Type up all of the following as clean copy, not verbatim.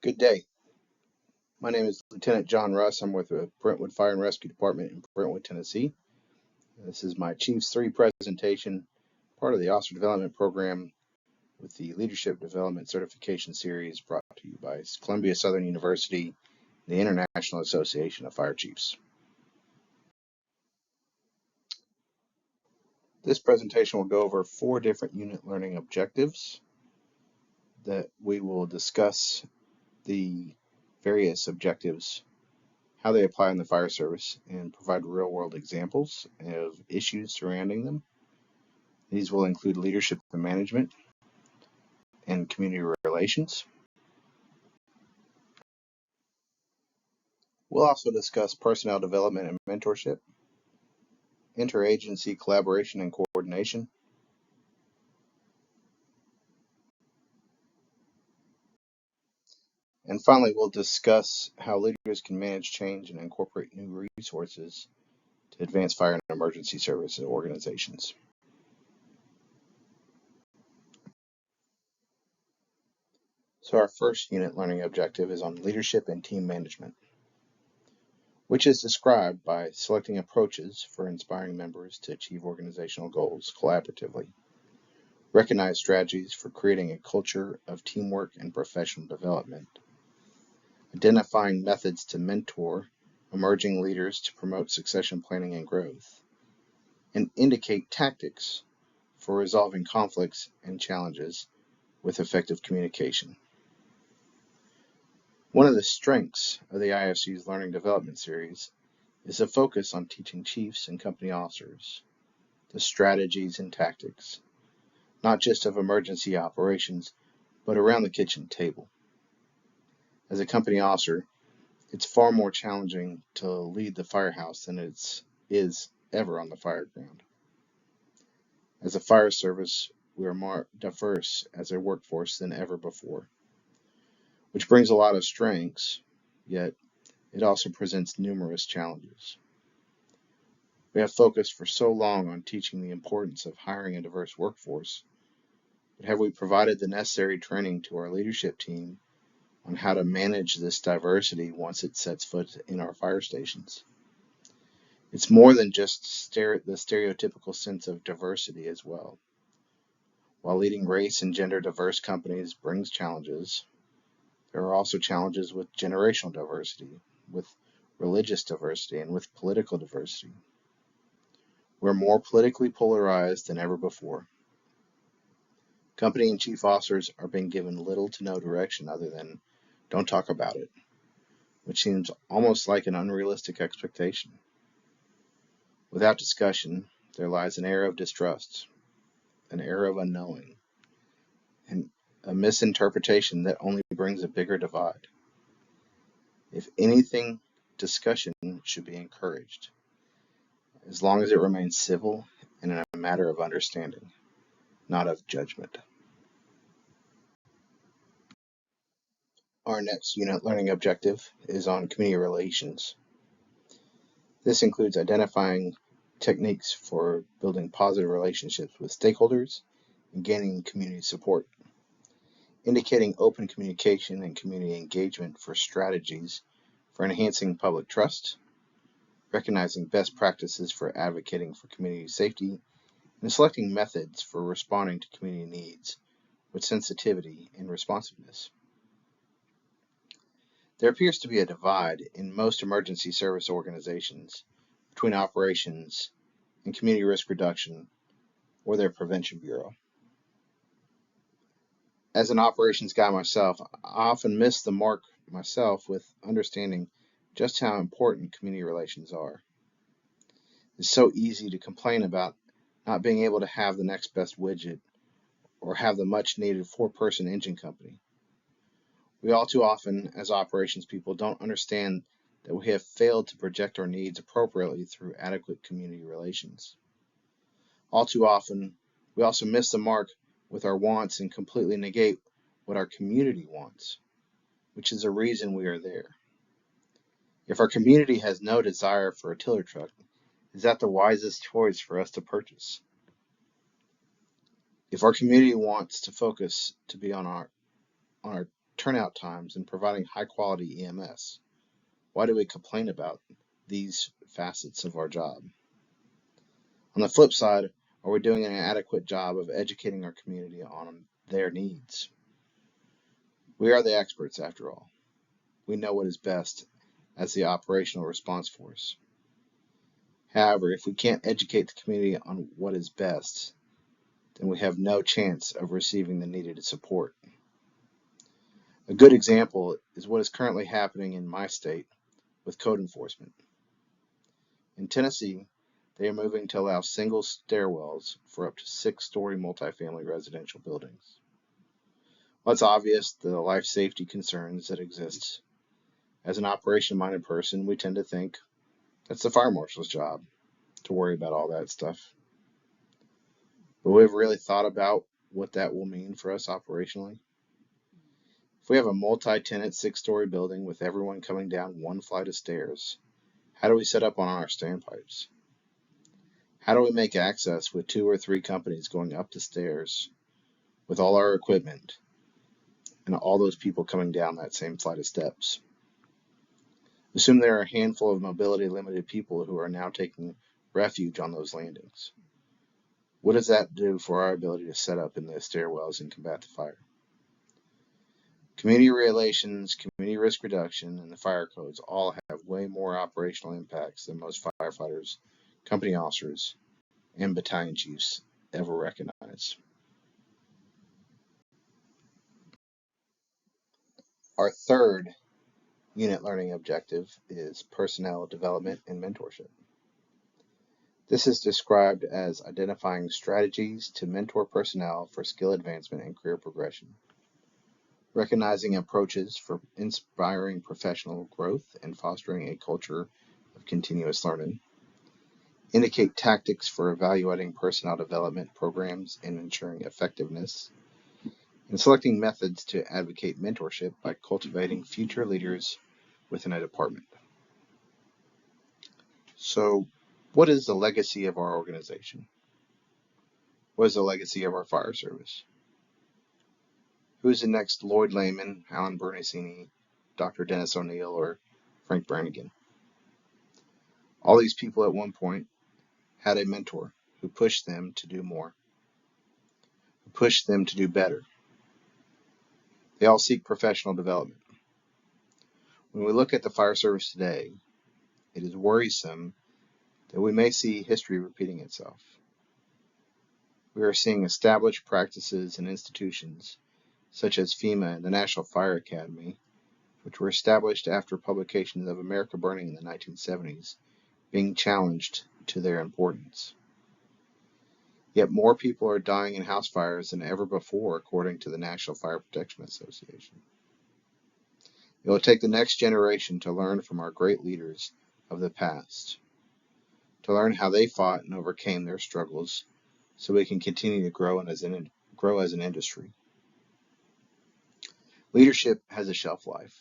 Good day. My name is Lieutenant John Russ. I'm with the Brentwood Fire and Rescue Department in Brentwood, Tennessee. This is my Chiefs 3 presentation, part of the Officer Development Program with the Leadership Development Certification Series brought to you by Columbia Southern University, the International Association of Fire Chiefs. This presentation will go over 4 different unit learning objectives that we will discuss the various objectives, how they apply in the fire service, and provide real-world examples of issues surrounding them. These will include leadership and management and community relations. We'll also discuss personnel development and mentorship, interagency collaboration and coordination, and finally we'll discuss how leaders can manage change and incorporate new resources to advance fire and emergency service organizations. So our first unit learning objective is on leadership and team management, which is described by selecting approaches for inspiring members to achieve organizational goals collaboratively, recognize strategies for creating a culture of teamwork and professional development, identifying methods to mentor emerging leaders to promote succession planning and growth, and indicate tactics for resolving conflicts and challenges with effective communication. One of the strengths of the IFC's Learning Development Series is a focus on teaching chiefs and company officers the strategies and tactics, not just of emergency operations, but around the kitchen table. As a company officer, it's far more challenging to lead the firehouse than it is ever on the fire ground. As a fire service, we are more diverse as a workforce than ever before, which brings a lot of strengths, yet it also presents numerous challenges. We have focused for so long on teaching the importance of hiring a diverse workforce, but have we provided the necessary training to our leadership team on how to manage this diversity once it sets foot in our fire stations? It's more than just the stereotypical sense of diversity as well. While leading race and gender diverse companies brings challenges, there are also challenges with generational diversity, with religious diversity, and with political diversity. We're more politically polarized than ever before. Company and chief officers are being given little to no direction other than don't talk about it, which seems almost like an unrealistic expectation. Without discussion, there lies an air of distrust, an air of unknowing, and a misinterpretation that only brings a bigger divide. If anything, discussion should be encouraged, as long as it remains civil and in a matter of understanding, not of judgment. Our next unit learning objective is on community relations. This includes identifying techniques for building positive relationships with stakeholders and gaining community support, indicating open communication and community engagement for strategies for enhancing public trust, recognizing best practices for advocating for community safety, and selecting methods for responding to community needs with sensitivity and responsiveness. There appears to be a divide in most emergency service organizations between operations and community risk reduction or their prevention bureau. As an operations guy myself, I often miss the mark myself with understanding just how important community relations are. It's so easy to complain about not being able to have the next best widget or have the much needed 4-person engine company. We all too often, as operations people, don't understand that we have failed to project our needs appropriately through adequate community relations. All too often, we also miss the mark with our wants and completely negate what our community wants, which is the reason we are there. If our community has no desire for a tiller truck, is that the wisest choice for us to purchase? If our community wants to focus to be on our turnout times, and providing high-quality EMS. Why do we complain about these facets of our job? On the flip side, are we doing an adequate job of educating our community on their needs? We are the experts, after all. We know what is best as the operational response force. However, if we can't educate the community on what is best, then we have no chance of receiving the needed support. A good example is what is currently happening in my state with code enforcement. In Tennessee, they are moving to allow single stairwells for up to 6-story multifamily residential buildings. Well, it's obvious the life safety concerns that exist. As an operation-minded person, we tend to think that's the fire marshal's job to worry about all that stuff. But we've really thought about what that will mean for us operationally. If we have a multi-tenant 6-story building with everyone coming down one flight of stairs, how do we set up on our standpipes? How do we make access with 2 or 3 companies going up the stairs with all our equipment and all those people coming down that same flight of steps? Assume there are a handful of mobility limited people who are now taking refuge on those landings. What does that do for our ability to set up in the stairwells and combat the fire? Community relations, community risk reduction, and the fire codes all have way more operational impacts than most firefighters, company officers, and battalion chiefs ever recognize. Our third unit learning objective is personnel development and mentorship. This is described as identifying strategies to mentor personnel for skill advancement and career progression, recognizing approaches for inspiring professional growth and fostering a culture of continuous learning, indicate tactics for evaluating personnel development programs and ensuring effectiveness, and selecting methods to advocate mentorship by cultivating future leaders within a department. So, what is the legacy of our organization? What is the legacy of our fire service? Who is the next Lloyd Lehman, Alan Bernasini, Dr. Dennis O'Neill, or Frank Brannigan? All these people at one point had a mentor who pushed them to do more, who pushed them to do better. They all seek professional development. When we look at the fire service today, it is worrisome that we may see history repeating itself. We are seeing established practices and institutions such as FEMA and the National Fire Academy, which were established after publications of America Burning in the 1970s, being challenged to their importance. Yet more people are dying in house fires than ever before, according to the National Fire Protection Association. It will take the next generation to learn from our great leaders of the past, to learn how they fought and overcame their struggles, so we can continue to grow as an industry. Leadership has a shelf life.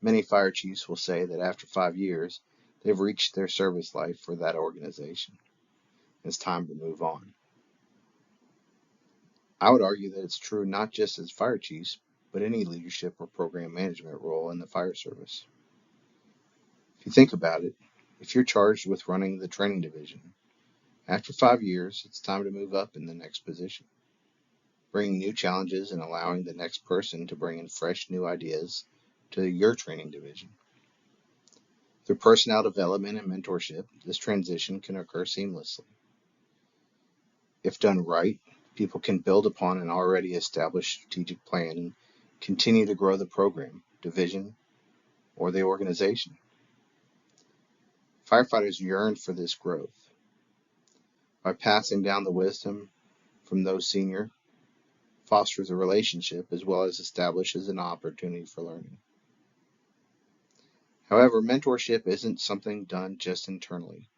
Many fire chiefs will say that after 5 years, they've reached their service life for that organization. It's time to move on. I would argue that it's true not just as fire chiefs, but any leadership or program management role in the fire service. If you think about it, if you're charged with running the training division, after 5 years, it's time to move up in the next position, bringing new challenges and allowing the next person to bring in fresh new ideas to your training division. Through personnel development and mentorship, this transition can occur seamlessly. If done right, people can build upon an already established strategic plan and continue to grow the program, division, or the organization. Firefighters yearn for this growth. By passing down the wisdom from those senior, fosters a relationship as well as establishes an opportunity for learning. However, mentorship isn't something done just internally.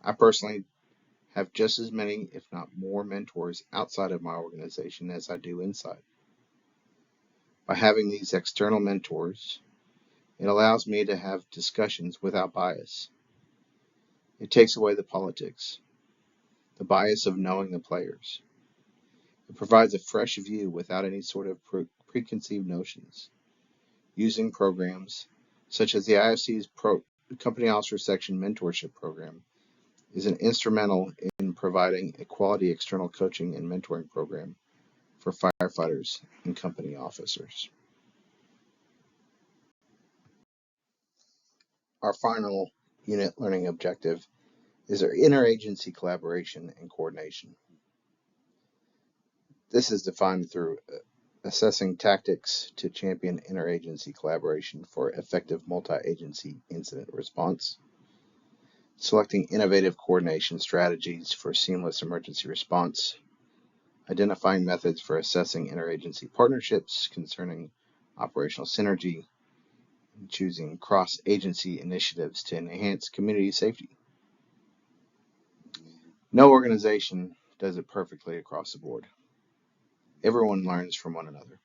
I personally have just as many, if not more, mentors outside of my organization as I do inside. By having these external mentors, it allows me to have discussions without bias. It takes away the politics, the bias of knowing the players. It provides a fresh view without any sort of preconceived notions. Using programs such as the IFC's Company Officer Section Mentorship Program is an instrumental in providing a quality external coaching and mentoring program for firefighters and company officers. Our final unit learning objective is our interagency collaboration and coordination. This is defined through assessing tactics to champion interagency collaboration for effective multi-agency incident response, selecting innovative coordination strategies for seamless emergency response, identifying methods for assessing interagency partnerships concerning operational synergy, and choosing cross-agency initiatives to enhance community safety. No organization does it perfectly across the board. Everyone learns from one another.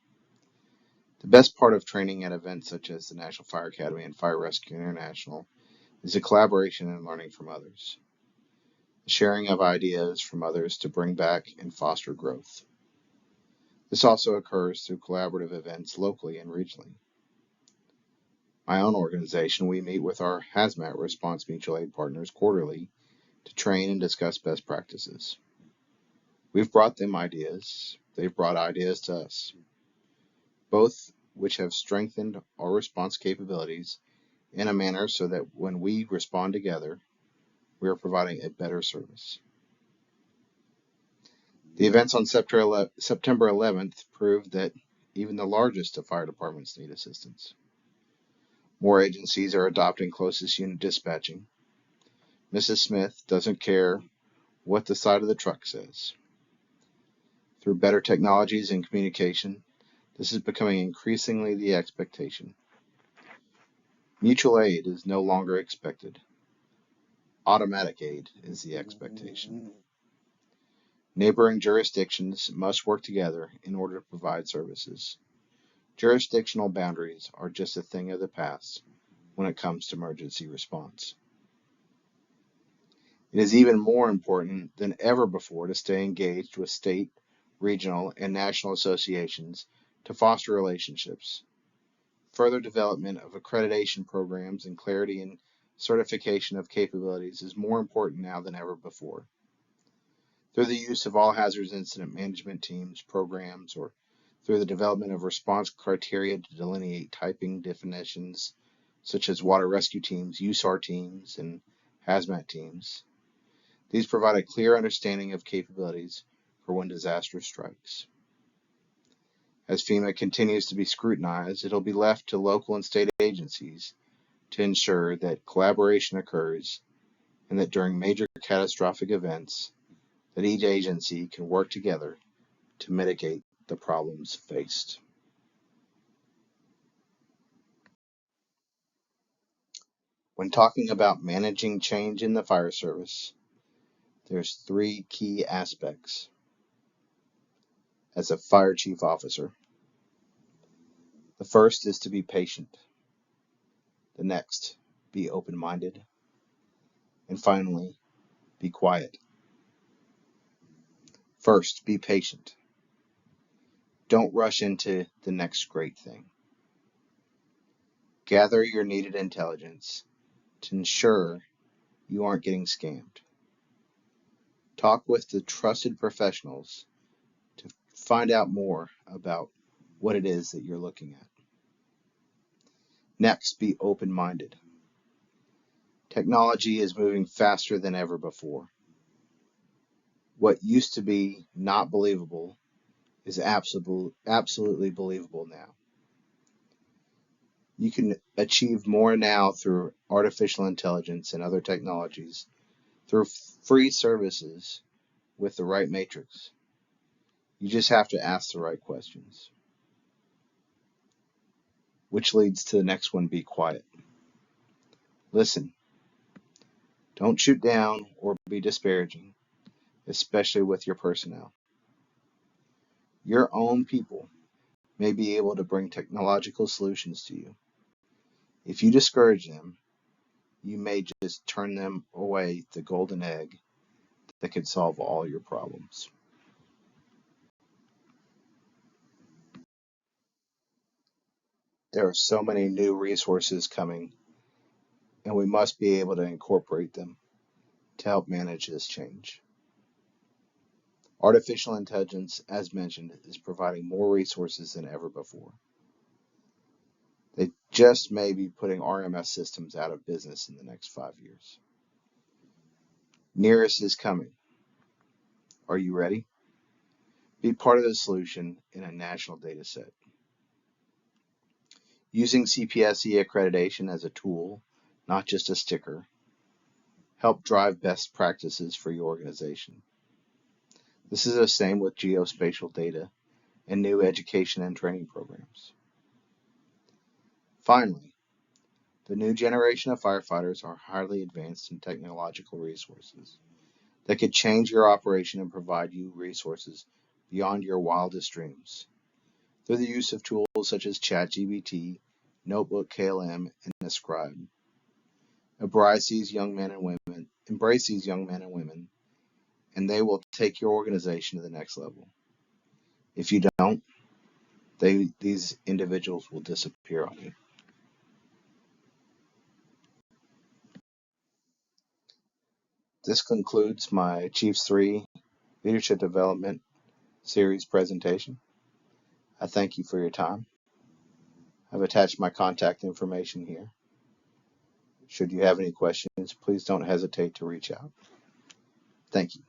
The best part of training at events such as the National Fire Academy and Fire Rescue International is the collaboration and learning from others. The sharing of ideas from others to bring back and foster growth. This also occurs through collaborative events locally and regionally. My own organization, we meet with our hazmat response mutual aid partners quarterly to train and discuss best practices. We've brought them ideas, they've brought ideas to us, both which have strengthened our response capabilities in a manner so that when we respond together, we are providing a better service. The events on September 11th proved that even the largest of fire departments need assistance. More agencies are adopting closest unit dispatching. Mrs. Smith doesn't care what the side of the truck says. Through better technologies and communication, this is becoming increasingly the expectation. Mutual aid is no longer expected. Automatic aid is the expectation. Neighboring jurisdictions must work together in order to provide services. Jurisdictional boundaries are just a thing of the past when it comes to emergency response. It is even more important than ever before to stay engaged with state, regional, and national associations to foster relationships. Further development of accreditation programs and clarity and certification of capabilities is more important now than ever before. Through the use of all hazards incident management teams, programs, or through the development of response criteria to delineate typing definitions, such as water rescue teams, USAR teams, and hazmat teams. These provide a clear understanding of capabilities for when disaster strikes. As FEMA continues to be scrutinized, it'll be left to local and state agencies to ensure that collaboration occurs and that during major catastrophic events, that each agency can work together to mitigate the problems faced. When talking about managing change in the fire service, there's three key aspects. As a fire chief officer, the first is to be patient. The next, be open-minded. And finally, be quiet. First, be patient. Don't rush into the next great thing. Gather your needed intelligence to ensure you aren't getting scammed. Talk with the trusted professionals to find out more about what it is that you're looking at. Next, be open-minded. Technology is moving faster than ever before. What used to be not believable is absolutely believable now. You can achieve more now through artificial intelligence and other technologies through free services with the right matrix. You just have to ask the right questions. Which leads to the next one, be quiet. Listen. Don't shoot down or be disparaging, especially with your personnel. Your own people may be able to bring technological solutions to you. If you discourage them, you may just turn them away the golden egg that could solve all your problems. There are so many new resources coming, and we must be able to incorporate them to help manage this change. Artificial intelligence, as mentioned, is providing more resources than ever before. They just may be putting RMS systems out of business in the next 5 years. Nearest is coming. Are you ready? Be part of the solution in a national data set. Using CPSE accreditation as a tool, not just a sticker, help drive best practices for your organization. This is the same with geospatial data and new education and training programs. Finally, the new generation of firefighters are highly advanced in technological resources that could change your operation and provide you resources beyond your wildest dreams. Through the use of tools such as ChatGPT, Notebook KLM, and Ascribe, embrace these young men and women, and they will take your organization to the next level. If you don't, these individuals will disappear on you. This concludes my Chiefs 3 Leadership Development Series presentation. I thank you for your time. I've attached my contact information here. Should you have any questions, please don't hesitate to reach out. Thank you.